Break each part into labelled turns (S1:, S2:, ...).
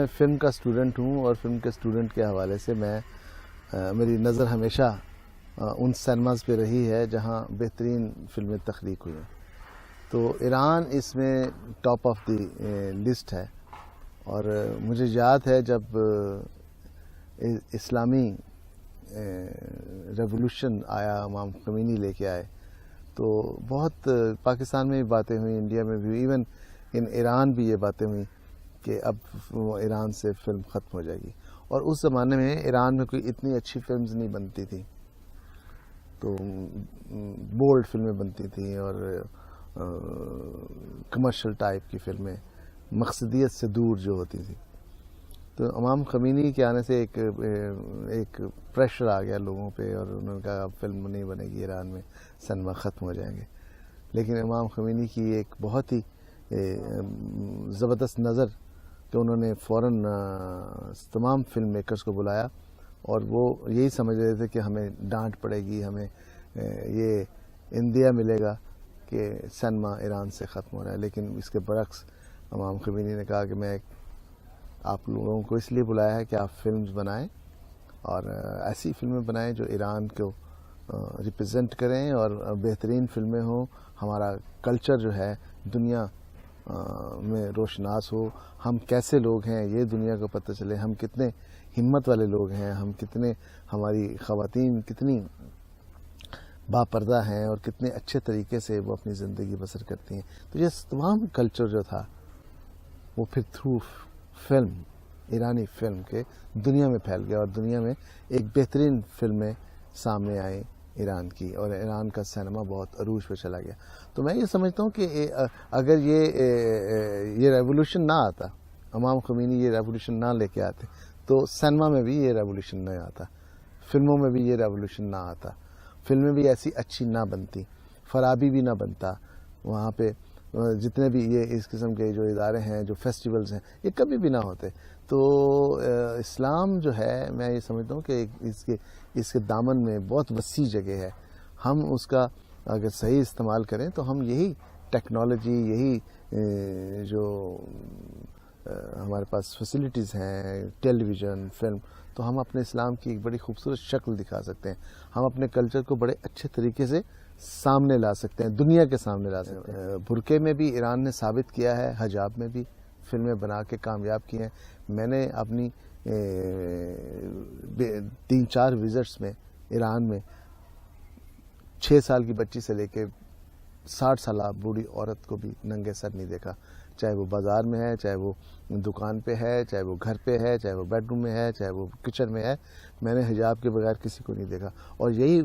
S1: میں فلم کا اسٹوڈنٹ ہوں اور فلم کے اسٹوڈنٹ کے حوالے سے میری نظر ہمیشہ ان سینماز پہ رہی ہے جہاں بہترین فلمیں تخلیق ہوئی ہیں. تو ایران اس میں ٹاپ آف دی لسٹ ہے. اور مجھے یاد ہے جب اسلامی ریولوشن آیا، امام خمینی لے کے آئے، تو بہت پاکستان میں بھی باتیں ہوئیں، انڈیا میں بھی، ایون ان ایران بھی یہ باتیں ہوئیں کہ اب ایران سے فلم ختم ہو جائے گی. اور اس زمانے میں ایران میں کوئی اتنی اچھی فلمز نہیں بنتی تھیں، تو بولڈ فلمیں بنتی تھیں اور کمرشل ٹائپ کی فلمیں، مقصدیت سے دور جو ہوتی تھی. تو امام خمینی کے آنے سے ایک پریشر آ گیا لوگوں پہ، اور انہوں نے کہا اب فلم نہیں بنے گی ایران میں، سینما ختم ہو جائیں گے. لیکن امام خمینی کی ایک بہت ہی زبردست نظر کہ انہوں نے فوراً تمام فلم میکرز کو بلایا، اور وہ یہی سمجھ رہے تھے کہ ہمیں ڈانٹ پڑے گی، ہمیں یہ اندیا ملے گا کہ سینما ایران سے ختم ہو رہا ہے. لیکن اس کے برعکس امام خمینی نے کہا کہ میں آپ لوگوں کو اس لیے بلایا ہے کہ آپ فلمز بنائیں، اور ایسی فلمیں بنائیں جو ایران کو ریپرزینٹ کریں اور بہترین فلمیں ہوں. ہمارا کلچر جو ہے دنیا میں روشناس ہو، ہم کیسے لوگ ہیں یہ دنیا کو پتہ چلے، ہم کتنے ہمت والے لوگ ہیں، ہماری خواتین کتنی باپردہ ہیں اور کتنے اچھے طریقے سے وہ اپنی زندگی بسر کرتی ہیں. تو یہ تمام کلچر جو تھا وہ پھر تھرو فلم، ایرانی فلم کے دنیا میں پھیل گیا، اور دنیا میں ایک بہترین فلمیں سامنے آئیں ایران کی، اور ایران کا سینما بہت عروج پہ چلا گیا. تو میں یہ سمجھتا ہوں کہ اگر یہ ریولوشن نہ آتا، امام خمینی یہ ریولوشن نہ لے کے آتے، تو سینما میں بھی یہ ریولوشن نہ آتا، فلموں میں بھی یہ ریولوشن نہ آتا، فلمیں بھی ایسی اچھی نہ بنتی، فرابی بھی نہ بنتا، وہاں پہ جتنے بھی یہ اس قسم کے جو ادارے ہیں، جو فیسٹیولز ہیں، یہ کبھی بھی نہ ہوتے. تو اسلام جو ہے، میں یہ سمجھتا ہوں کہ اس کے دامن میں بہت وسیع جگہ ہے. ہم اس کا اگر صحیح استعمال کریں تو ہم یہی ٹیکنالوجی، یہی جو ہمارے پاس فیسلٹیز ہیں، ٹیلی ویژن، فلم، تو ہم اپنے اسلام کی ایک بڑی خوبصورت شکل دکھا سکتے ہیں. ہم اپنے کلچر کو بڑے اچھے طریقے سے سامنے لا سکتے ہیں، دنیا کے سامنے لا سکتے ہیں. برقعے میں بھی ایران نے ثابت کیا ہے، حجاب میں بھی فلمیں بنا کے کامیاب کی ہیں. میں نے اپنی 3-4 وزٹس میں ایران میں 6 سال کی بچی سے لے کے 60 سالہ بوڑھی عورت کو بھی ننگے سر نہیں دیکھا، چاہے وہ بازار میں ہے، چاہے وہ دکان پہ ہے، چاہے وہ گھر پہ ہے، چاہے وہ بیڈ روم میں ہے، چاہے وہ کچن میں ہے. میں نے حجاب کے بغیر کسی کو نہیں دیکھا، اور یہی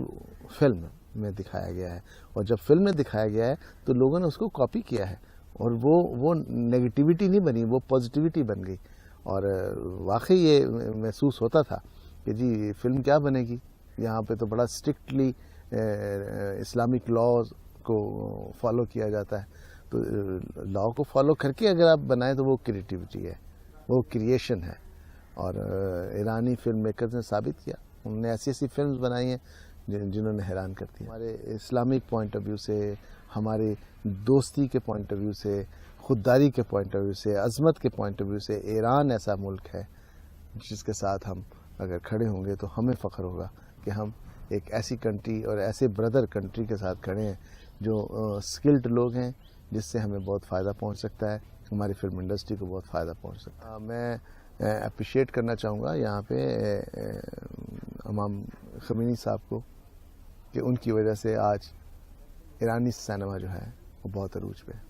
S1: فلم میں دکھایا گیا ہے. اور جب فلم میں دکھایا گیا ہے تو لوگوں نے اس کو کاپی کیا ہے، اور وہ نیگیٹیوٹی نہیں بنی، وہ پازیٹیوٹی بن گئی. اور واقعی یہ محسوس ہوتا تھا کہ جی فلم کیا بنے گی، یہاں پہ تو بڑا اسٹرکٹلی اسلامک لاز کو فالو کیا جاتا ہے. تو لا کو فالو کر کے اگر آپ بنائیں تو وہ کریٹیوٹی ہے، وہ کریشن ہے. اور ایرانی فلم میکرز نے ثابت کیا، انہوں نے ایسی فلمز بنائی ہیں جنہوں نے حیران کر دیا. ہمارے اسلامک پوائنٹ آف ویو سے، ہمارے دوستی کے پوائنٹ آف ویو سے، خودداری کے پوائنٹ آف ویو سے، عظمت کے پوائنٹ آف ویو سے، ایران ایسا ملک ہے جس کے ساتھ ہم اگر کھڑے ہوں گے تو ہمیں فخر ہوگا کہ ہم ایک ایسی کنٹری اور ایسے بردر کنٹری کے ساتھ کھڑے ہیں جو اسکلڈ لوگ ہیں، جس سے ہمیں بہت فائدہ پہنچ سکتا ہے، ہماری فلم انڈسٹری کو بہت فائدہ پہنچ سکتا ہے. میں اپریشیٹ کرنا چاہوں گا یہاں پہ امام خمینی صاحب کو کہ ان کی وجہ سے آج ایرانی سینما جو ہے وہ بہت عروج پہ ہے.